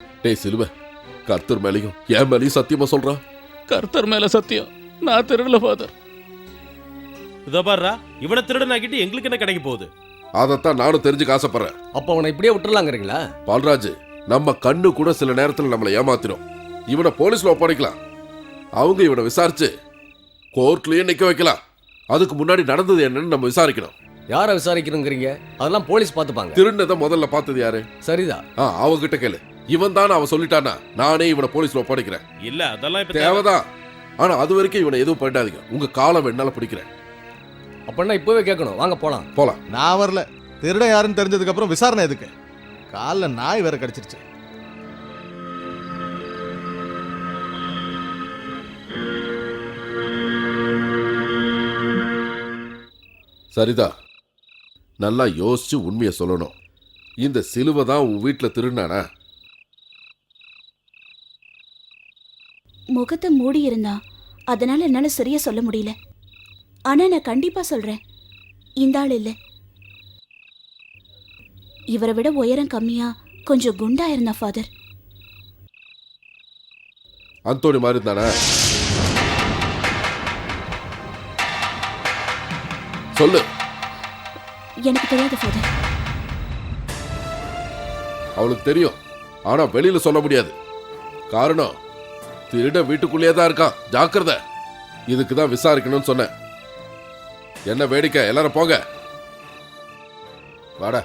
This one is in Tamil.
டேய் சிலுவ, கர்த்தர் மேலையும் என் மேலையும் சத்தியமா சொல்றா. கர்த்தர் மேல சத்தியம், நான் திருடல ஃபாதர். இதோ பாருடா, இவனை திருடனாக்கிட்டு எங்களுக்கு என்ன கிடைக்க போகுது? அதைத்தான் நானும் தெரிஞ்சுக்க ஆசைப்படுறேன். அப்ப அவனை இப்படியே விட்டுறலாங்கிறீங்களா? பால்ராஜ், நம்ம கண்ணு கூட சில நேரத்துல நம்மளை ஏமாத்திரும். இவனை போலீஸ்ல ஒப்படைக்கலாம். அவங்க இவனை விசாரிச்சு கோர்ட்லயே நிக்க வைக்கலாம். அதுக்கு முன்னாடி நடந்தது என்னன்னு நம்ம விசாரிக்கணும். யாரை விசாரிக்கணுங்கிறீங்க? அதெல்லாம் போலீஸ் பார்த்துப்பாங்க. திருநதை முதல்ல பார்த்தது யாரு? சரிதான். அவகிட்ட கேளு. இவன் தான் அவன் சொல்லிட்டானா நானே இவனை போலீஸ்ல ஒப்படைக்கிறேன். இல்ல அதெல்லாம் இப்ப தேவைதான். ஆனா அது வரைக்கும் இவனை எதுவும் பண்ணிடாதீங்க. உங்க காலம் என்னால பிடிக்கிறேன். அப்படின்னா இப்பவே கேட்கணும். வாங்க போலாம். போலாம். நான் வரல. திருட யாருன்னு தெரிஞ்சதுக்கு அப்புறம் விசாரணை எதுக்கு? காலில் நாய் வேற கடிச்சிருச்சு. சரிதா, நல்லா யோசிச்சு உண்மையை சொல்லணும். இந்த சிலுவை தான் உன் வீட்டுல திருநானா? முகத்தை மூடி இருந்தா, அதனால என்னால சரியா சொல்ல முடியல. ஆனா நான் கண்டிப்பா சொல்றேன், இந்த ஆள் இல்ல. இவரை விட உயரம் கம்மியா கொஞ்சம் குண்டா இருந்தா ஃபாதர். அந்தோணி மாதிரி இருந்தானா? சொல்லு. எனக்கு தெரியாது ஃபாதர். அவளுக்கு தெரியும், ஆனா வெளியில சொல்ல முடியாது. காரணம், திருட வீட்டுக்குள்ளேயே தான் இருக்கான். ஜாக்கிரதை. இதுக்கு தான் விசாரிக்கணும்னு சொன்னேன். என்ன வேடிக்கை? எல்லாரும் போங்க. வாடா.